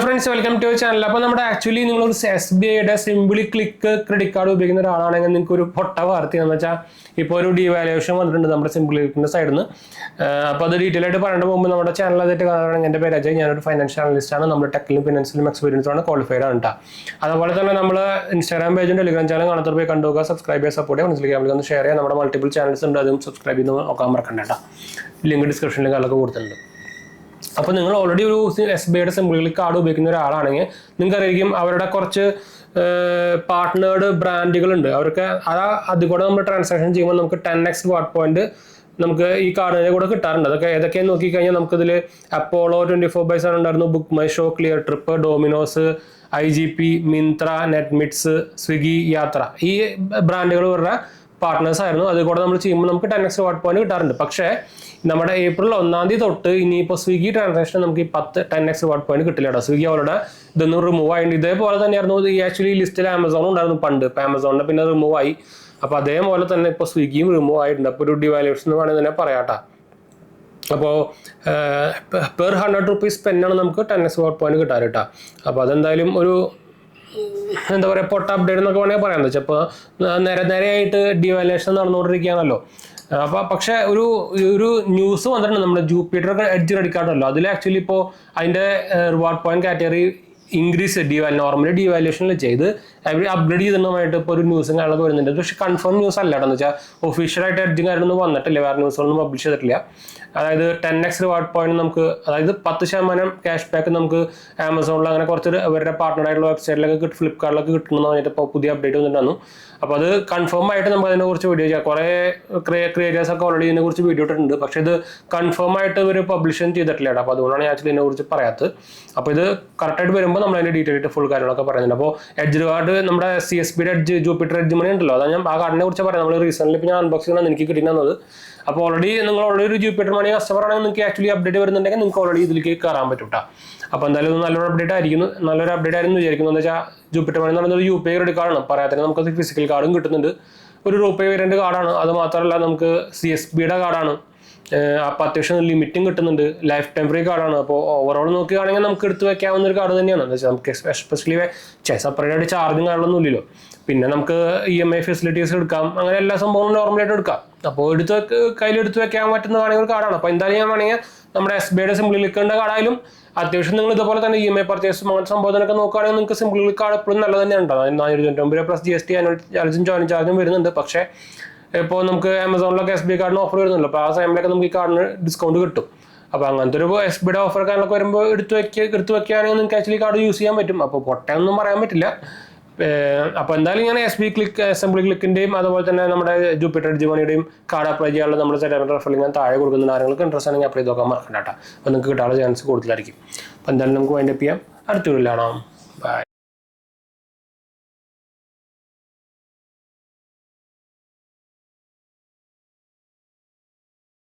Friends welcome to channel. അപ്പോൾ നമ്മുടെ actually നിങ്ങളൊരു SBIയുടെ സിംപിളി ക്ലിക്ക് ക്രെഡിറ്റ് കാർഡ് ഉപയോഗിക്കുന്ന ഒരാളാണെങ്കിൽ നിങ്ങൾക്ക് ഒരു പൊട്ട വാർത്തയെന്ന് വെച്ചാൽ ഇപ്പോൾ ഒരു ഡീവാലുവേഷൻ വന്നിട്ടുണ്ട് നമ്മുടെ സിംപിളി ക്ലിക്കിൻ്റെ സൈഡിൽ നിന്ന്. അപ്പോൾ അത് ഡീറ്റെയിൽ ആയിട്ട് പറയേണ്ട മുമ്പ് നമ്മുടെ ചാനൽ അതായിട്ട് കാണുകയാണെങ്കിൽ എൻ്റെ പേര് അജയ്, ഞാനൊരു ഫൈനാൻഷ്യൽ അനലിസ്റ്റാണ്. നമ്മുടെ ടെക്കിലും ഫിനാൻസിലും എക്സ്പീരിയൻസ് ആണ്, ക്വാളിഫൈഡ് ആണ് കേട്ടോ. അതുപോലെ തന്നെ നമ്മൾ ഇൻസ്റ്റാഗ്രാം പേജും ടെലിഗ്രാം ചാനൽ കാണാത്തവർ പോയി കണ്ടുപോകുക, സബ്സ്ക്രൈബ് ചെയ്യുക, സപ്പോർട്ട് ചെയ്യുക, മനസ്സിലേക്ക് നമ്മൾ ഒന്ന് ഷെയർ ചെയ്യുക. നമ്മുടെ മൾട്ടിപ്പിൾ ചാനൽസ് ഉണ്ട്, അതും സബ്സ്ക്രൈബ് ചെയ്ത് നോക്കാൻ മറക്കണ്ട കേട്ടോ. ലിങ്ക് ഡിസ്ക്രിപ്ഷനിൽ കാലൊക്കെ കൊടുത്തിട്ടുണ്ട്. അപ്പോൾ നിങ്ങൾ ഓൾറെഡി ഒരു SBIയുടെ സിംപിൾ ക്ലിക്ക് കാർഡ് ഉപയോഗിക്കുന്ന ഒരാളാണെങ്കിൽ നിങ്ങൾക്കറിയാം അവരുടെ കുറച്ച് പാർട്ട്നേർഡ് ബ്രാൻഡുകളുണ്ട്. അവർക്ക് അത് കൂടെ നമ്മൾ ട്രാൻസാക്ഷൻ ചെയ്യുമ്പോൾ നമുക്ക് 10x വാട്ട് പോയിന്റ് നമുക്ക് ഈ കാർഡിനെ കൂടെ കിട്ടാറുണ്ട്. അതൊക്കെ ഏതൊക്കെയെന്ന് നോക്കിക്കഴിഞ്ഞാൽ നമുക്കിതിൽ അപ്പോളോ 24/7 ഉണ്ടായിരുന്നു, Book My Show, Cleartrip, Domino's, IGP, Myntra, Netmeds, Swiggy, Yatra, ഈ ബ്രാൻഡുകൾ ഇവരുടെ പാർട്ട്നേഴ്സ് ആയിരുന്നു. അതുകൂടെ നമ്മൾ ചെയ്യുമ്പോൾ നമുക്ക് 10x വാട്ട് പോയിന്റ് കിട്ടാറുണ്ട്. പക്ഷേ നമ്മുടെ ഏപ്രിൽ 1 തൊട്ട് ഇനിയിപ്പോൾ സ്വിഗ്ഗി ട്രാൻസാക്ഷൻ നമുക്ക് ഈ 10x വാട്ട് പോയിന്റ് കിട്ടില്ല കേട്ടോ. സ്വിഗ്ഗി അവരുടെ ഇതൊന്നും റിമൂവ് ആയിട്ടുണ്ട്. ഇതേപോലെ തന്നെയായിരുന്നു ഈ ആക്ച്വലി ലിസ്റ്റിൽ ആമസോണും ഉണ്ടായിരുന്നു പണ്ട്. ഇപ്പോൾ ആമസോണിനെ പിന്നെ റിമൂവ് ആയി. അപ്പോൾ അതേപോലെ തന്നെ ഇപ്പോൾ സ്വിഗ്ഗിയും റിമൂവ് ആയിട്ടുണ്ട്. അപ്പോൾ ഒരു ഡിവാലുവേഷൻ എന്ന് വേണമെങ്കിൽ തന്നെ പറയാട്ടോ. അപ്പോൾ പെർ 100 rupees സ്പെൻഡാണ് നമുക്ക് 10x വാട്ട് പോയിന്റ് കിട്ടാറ് കേട്ടോ. അപ്പോൾ അതെന്തായാലും ഒരു എന്താ പറയുക പൊട്ട അപ്ഡേറ്റ് എന്നൊക്കെ വേണമെങ്കിൽ പറയാൻ വെച്ചാൽ ഇപ്പോൾ നേരെയായിട്ട് ഡിവാലുവേഷൻ നടന്നുകൊണ്ടിരിക്കുകയാണല്ലോ. അപ്പോൾ പക്ഷേ ഒരു ന്യൂസ് വന്നിട്ടുണ്ട്, നമ്മുടെ ജൂപ്പിറ്റർ എഡ്ജ് ക്രെഡിറ്റ് കാർഡ് ഉണ്ടല്ലോ, അതിൽ ആക്ച്വലി ഇപ്പോൾ അതിൻ്റെ reward point category increase normally ഡിവാലുവേഷനിൽ ചെയ്ത് അവർ അപ്ഗ്രേഡ് ചെയ്തിട്ടുമായിട്ട് ഇപ്പോൾ ഒരു ന്യൂസും കാര്യങ്ങളൊക്കെ വരുന്നുണ്ട്. പക്ഷേ കൺഫേം ന്യൂസ് അല്ല കേട്ടോ. എന്ന് വെച്ചാൽ ഒഫീഷ്യലായിട്ട് എഡ്ജും കാര്യമൊന്നും വന്നിട്ടില്ല, വേറെ ന്യൂസുകളൊന്നും പബ്ലിഷ് ചെയ്തിട്ടില്ല. അതായത് 10x റിവാർഡ് പോയിന്റ് നമുക്ക്, അതായത് 10% ക്യാഷ് ബാക്ക് നമുക്ക് ആമസോണിൽ അങ്ങനെ കുറച്ച് അവരുടെ പാർട്ട്ണറായിട്ടുള്ള വെബ്സൈറ്റിലൊക്കെ ഫ്ലിപ്കാർട്ടിലൊക്കെ കിട്ടണമെന്ന് പറഞ്ഞിട്ട് ഇപ്പോൾ പുതിയ അപ്ഡേറ്റ് വന്നിട്ടുണ്ടായിരുന്നു. അപ്പോൾ അത് കൺഫേം ആയിട്ട് നമുക്ക് അതിനെക്കുറിച്ച് വീഡിയോ ചെയ്യാം. കുറേ ക്രിയേറ്റേഴ്സ് ഒക്കെ ഓൾറെഡി ഇതിനെക്കുറിച്ച് വീഡിയോ ഇട്ടിട്ടുണ്ട്. പക്ഷേ ഇത് കൺഫേം ആയിട്ട് ഇവർ പബ്ലിഷ് ചെയ്തിട്ടില്ല. അപ്പോൾ അതുകൊണ്ടാണ് ഞാൻ ആക്ച്വലി ഇതിനെക്കുറിച്ച് പറയാത്തത്. അപ്പോൾ ഇത് കറക്റ്റായിട്ട് വരുമ്പോൾ നമ്മൾ അതിൻ്റെ ഡീറ്റെയിൽ ആയിട്ട് ഫുൾ കാര്യങ്ങളൊക്കെ പറയുന്നുണ്ട്. അപ്പോൾ എഡ്ജ് റിവാർഡ് നമ്മുടെ CSBയുടെ എഡ്ജ്, ജൂപ്പിറ്റർ എഡ്ജ് മണി ഉണ്ടല്ലോ, അതാണ് ഞാൻ ആ കാർഡിനെ കുറിച്ച് പറയാം. നമ്മൾ റീസെൻ്റ്ലി ഇപ്പോൾ ഞാൻ അൺബോക്സിംഗ് ആണ് എനിക്ക് കിട്ടുന്നത്. അപ്പോൾ നിങ്ങൾ ഓൾറെഡി ഒരു ജൂപ്പിറ്റർ മണി കസ്റ്റമർ ആണെങ്കിൽ നിങ്ങൾക്ക് ആക്ച്വലി അപ്ഡേറ്റ് വരുന്നുണ്ടെങ്കിൽ നിങ്ങൾക്ക് ഓൾറെഡി ഇതിലേക്ക് കയറാൻ പറ്റും കേട്ടോ. അപ്പോൾ എന്തായാലും നല്ലൊരു അപ്ഡേറ്റ് ആയിരുന്നു വിചാരിക്കുന്നു. എന്താ വെച്ചാൽ ജൂപ്പിറ്റർ മണി എന്ന് പറയുന്നത് ഒരു UPI ക്രെഡിറ്റ് കാർഡാണ്. പറയാത്തന്നെ നമുക്കത് ഫിസിക്കൽ കാർഡും കിട്ടുന്നുണ്ട്. ഒരു രൂപ വേരിയൻ്റ് കാർഡാണ്. അത് മാത്രമല്ല നമുക്ക് CSBയുടെ കാർഡാണ്. അപ്പോൾ അത്യാവശ്യം ലിമിറ്റും കിട്ടുന്നുണ്ട്. ലൈഫ് ടൈം ഫ്രീ കാർഡാണ്. അപ്പോൾ ഓവറോൾ നോക്കുകയാണെങ്കിൽ നമുക്ക് എടുത്ത് വെക്കാവുന്ന ഒരു കാർഡ് തന്നെയാണ്. എന്താ വെച്ചാൽ നമുക്ക് എസ്പെഷ്യലി സെപ്പറേറ്റ് ആയിട്ട് ചാർജും കാര്യങ്ങളൊന്നും ഇല്ലല്ലോ. പിന്നെ നമുക്ക് EMI ഫെസിലിറ്റീസ് എടുക്കാം, അങ്ങനെ എല്ലാ സംഭവങ്ങളും നോർമലായിട്ട് എടുക്കാം. അപ്പോൾ കയ്യിലെടുത്ത് വെക്കാൻ പറ്റുന്ന ഒരു കാർഡാണ്. അപ്പോൾ എന്തായാലും ഞാൻ വേണമെങ്കിൽ നമ്മുടെ SBIയുടെ സിംപിൾ ക്ലിക്കിൻ്റെ കാർഡായാലും അത്യാവശ്യം നിങ്ങൾ ഇതുപോലെ തന്നെ EMI പർച്ചേസും അങ്ങനെ സംഭവത്തിനൊക്കെ നോക്കുകയാണെങ്കിൽ നിങ്ങൾക്ക് സിംപിൾ ക്ലിക്ക് കാർഡ് എപ്പോഴും നല്ല തന്നെയാണ് ഉണ്ടാകും. 499 പ്ലസ് GST ആനുവൽ ചാർജും ജോയിനിങ് ചാർജും വരുന്നുണ്ട്. പക്ഷേ ഇപ്പോൾ നമുക്ക് ആമസോണിലൊക്കെ SBI കാർഡിന് ഓഫർ വരുന്നുള്ളൂ. അപ്പോൾ ആ സമയത്തൊക്കെ നമുക്ക് ഈ കാർഡിന് ഡിസ്കൗണ്ട് കിട്ടും. അപ്പോൾ അങ്ങനത്തെ ഒരു SBIയുടെ ഓഫർ കാര്യങ്ങളൊക്കെ വരുമ്പോൾ എടുത്ത് വെക്കുകയാണെങ്കിൽ നിങ്ങൾക്ക് ആക്ച്വലി കാർഡ് യൂസ് ചെയ്യാൻ പറ്റും. അപ്പോൾ പൊട്ടയൊന്നും പറയാൻ പറ്റില്ല. അപ്പോൾ എന്തായാലും ഞാൻ സിംപിൾ ക്ലിക്കിൻ്റെയും അതുപോലെ തന്നെ നമ്മുടെ ജൂപ്പിറ്റർ എഡ്ജ് മണിയുടെയും കാർഡ് അപ്ലൈ ചെയ്യാനുള്ള നമ്മുടെ സെറ്റാമിൻ്റെ റെഫറിൽ ഞാൻ താഴെ കൊടുക്കുന്ന ആരെങ്കിലും ഇൻട്രസ്റ്റ് ആണെങ്കിൽ അപ്ലൈ ചെയ്ത് നോക്കാൻ മറക്കണ്ട കേട്ടോ. അപ്പോൾ നിങ്ങൾക്ക് കിട്ടാനുള്ള ചാൻസ് കൂടുതലായിരിക്കും. അപ്പോൾ എന്തായാലും നമുക്ക് വൈൻഡപ്പ് ചെയ്യാം. അടുത്ത വീഡിയോയിൽ കാണാം. ബൈ.